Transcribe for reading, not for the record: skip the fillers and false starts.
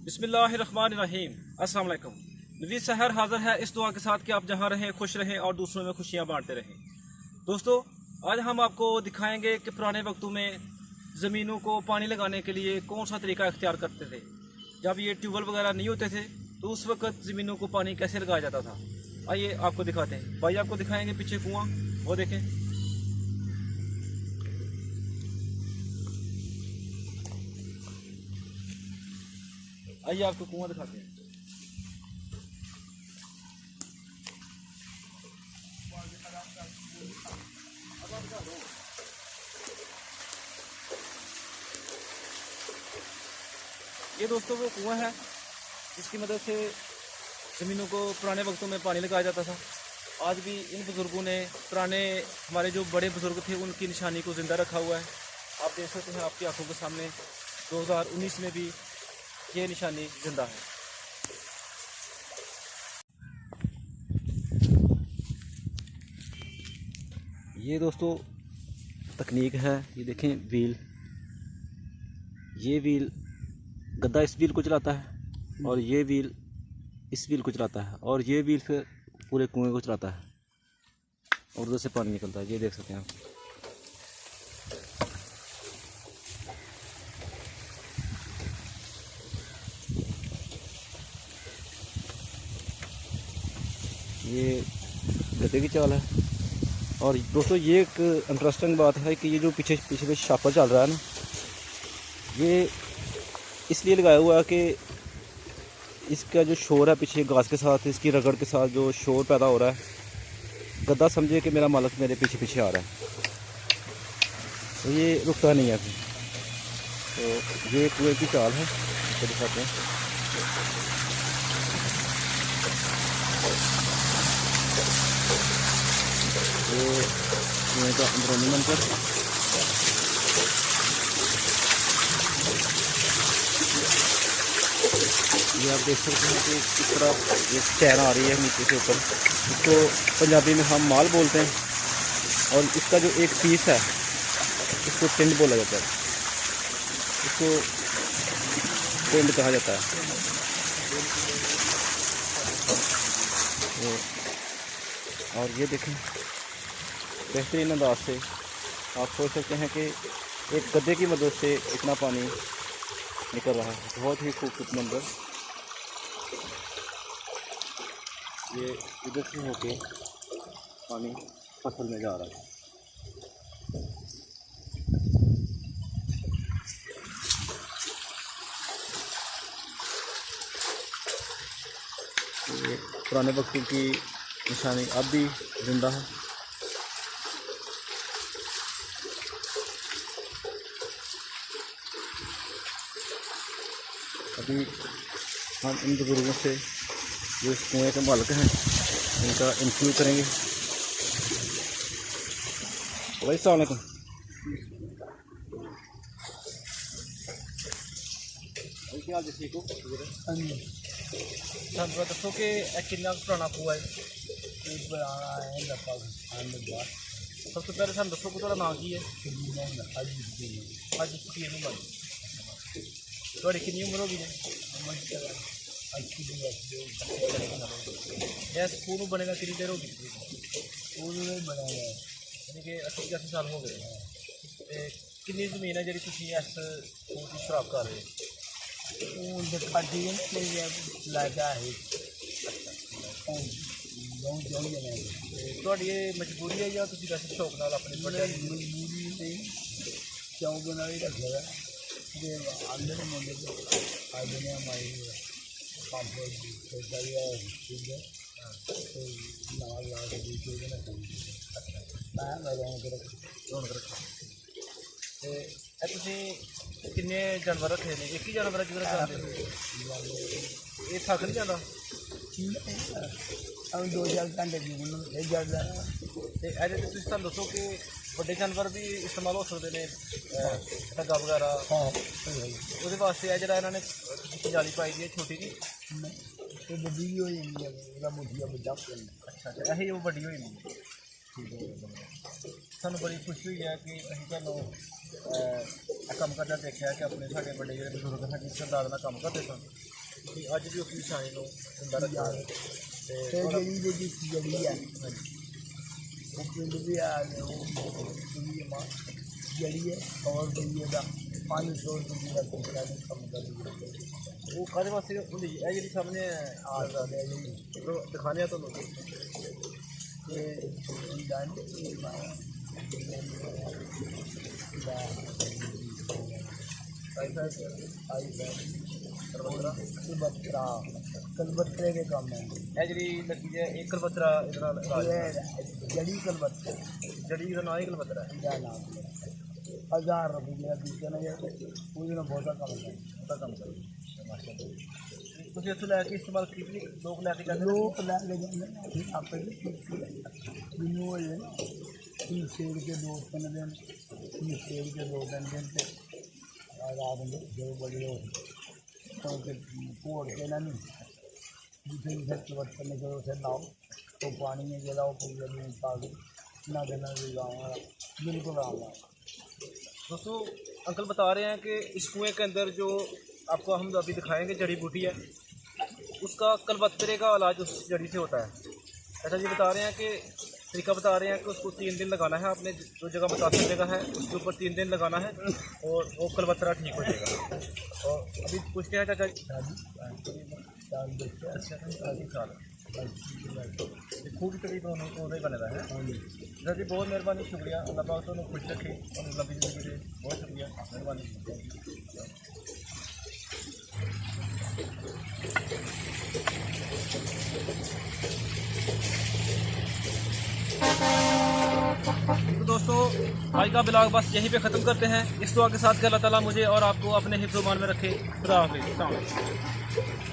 बिस्मिल्लाहिर्रहमानिर्रहीम। अस्सलाम वालेकुम। नवीद सहर हाज़िर है इस दुआ के साथ कि आप जहाँ रहें खुश रहें और दूसरों में खुशियाँ बांटते रहें। दोस्तों, आज हम आपको दिखाएंगे कि पुराने वक्तों में ज़मीनों को पानी लगाने के लिए कौन सा तरीका इख्तियार करते थे। जब ये ट्यूबवेल वगैरह नहीं होते थे तो उस वक्त ज़मीनों को पानी कैसे लगाया जाता था। आइए आपको दिखाते हैं। भाई आपको दिखाएंगे पीछे कुआँ, वो देखें। आइए आपको कुआँ दिखाते हैं। ये दोस्तों वो कुआं है जिसकी मदद से ज़मीनों को पुराने वक्तों में पानी लगाया जाता था। आज भी इन बुज़ुर्गों ने पुराने हमारे जो बड़े बुज़ुर्ग थे उनकी निशानी को ज़िंदा रखा हुआ है। आप देख सकते हैं आपकी आंखों के सामने 2019 में भी ये निशानी ज़िंदा है। ये दोस्तों तकनीक है, ये देखें व्हील, ये व्हील गद्दा इस व्हील को चलाता है और ये व्हील इस व्हील को चलाता है और ये व्हील फिर पूरे कुएं को चलाता है और उधर से पानी निकलता है। ये देख सकते हैं आप। ये गद्दे की चाल है। और दोस्तों ये एक इंटरेस्टिंग बात है कि ये जो पीछे पीछे शापर चल रहा है ना, ये इसलिए लगाया हुआ है कि इसका जो शोर है पीछे घास के साथ, इसकी रगड़ के साथ जो शोर पैदा हो रहा है, गद्दा समझे कि मेरा मालिक मेरे पीछे पीछे आ रहा है, तो ये रुकता नहीं है फिर। तो ये कुएं की चाल है, इसको दिखाते हैं। ये कुएं का अंदरूनी मंजर। ये आप देख सकते हैं कि किस तरह ये चैन आ रही है नीचे से ऊपर। इसको पंजाबी में हम माल बोलते हैं और इसका जो एक पीस है इसको टिंड बोला जाता है, इसको टिंड कहा जाता है। और ये देखें बेहतरीन अंदाज से आप सोच सकते हैं कि एक गद्दे की मदद से इतना पानी निकल रहा है। बहुत ही खूबसूरत मंजर। ये इधर से होके पानी फसल में जा रहा है। ये पुराने वक्तों की निशानी अब भी जिंदा है। अभी हम इन बुजुर्गों से जो इस कुएँ के मालिक हैं इनका इंटरव्यू करेंगे। भाई अस्सलाम वालेकुम। क्या हाल ठीक हो? हाँ दसो कि कितना पुराना कुआ है? सबसे पहले सू दसो कि नाम की है? अज थोड़ी कितनी उम्र होगी? स्कूल बनेगा कितनी देर होगी? स्कूल बना यानी कि 80 साल हो गए। कितनी जमीन है जी तुम इस स्कूल की शराब कर रहे हो? ये मजबूरी है या तुम वैसे शौक नाल अपने मजबूरी नहीं शौक नाल ही रखे आंदे मुंडे आदमी हमारी किन्ने जानवर रखे ने? एक ही जानवर जिधर ये थक नहीं जाता? दो चार घंटे तुम दसो कि बड़े जानवर भी इस्तेमाल हो सकते हैं, ठग्गा वगैरह? वो वास्ते है जो इन्होंने जाली पाई दी है छोटी जी, बड़ी भी हो जाती है। अच्छा यही वो बड़ी हो जाती है। ठीक है, सानू बड़ी खुशी हुई है कि अं चलो कम करना देखा कि अपने साढ़े बड़े जो बुजुर्ग हैं जिस अंदाज में कम करते सन कि अज भी उस निशानी को जिंदा रखा है ਤੇ ਜਿਹੜੀ ਹੈ ਉਹ ਪਿੰਡ ਵੀ ਆ ਗਏ ਉਹ ਜਿਹੜੀ ਮਾਂ ਜਿਹੜੀ ਹੈ और गई ਦਾ 500 रुपये ਦਾ ਪੈਸਾ ਨਹੀਂ ਕੰਮ ਕਰਦੀ वो कादे वास्ते होंदी है जी सामने ਆ ਰਹੇ ਜੀ दिखाने तो लोग ਤੇ ਜਾਨ ਇਹ ਮਾਂ कलबत्रे के काम है जी लगी है एक कलबतरा जड़ी कलबत्रा जड़ी का नाम ही कलबतरा है 1000 रुपये दूसरे ने पूरी बहुत कम है काम कर ਤੁਸੀਂ ਇੱਥੋਂ ਲੈ ਕੇ ਇਸਤੇਮਾਲ ਕੀਤੀ ਲੋਕ ਲੈ ਕੇ ਜਾਂਦੇ लोग लैके जाते आप जिन्हों हो जाए ना शेर के 2-3 दिन शेर के 2-3 दिन से रात में जो बड़े हो तो घोड़ के ना नहीं जिसे जिसे बर्तन में उसे लाओ तो पानी में जलाओ पूरे दिन ताकि ना देना भी गाँव बिल्कुल आम है। दोस्तों अंकल बता रहे हैं कि इस कुएँ के अंदर जो आपको हम अभी दिखाएंगे जड़ी बूटी है उसका कलबत्रे का इलाज उस जड़ी से होता है। ऐसा जी बता रहे हैं कि तरीका बता रहे हैं कि उसको 3 दिन लगाना है, आपने जो जगह मुतासिर जगह है उसके ऊपर 3 दिन लगाना है और वो कलबत्रा ठीक हो जाएगा। और अभी पूछते हैं चाचा खूब करीब उन्होंने बने है चाचा जी। बहुत मेहरबानी, शुक्रिया, अल्लाह पाक तो खुश रखे और लंबी जिंदगी दे। बहुत शुक्रिया, मेहरबानी। तो दोस्तों आज का ब्लॉग बस यहीं पे ख़त्म करते हैं इस दुआ के साथ कि अल्लाह ताला मुझे और आपको अपने हिफ्ज़-ओ-मान में रखे। खुदा हाफ़िज़।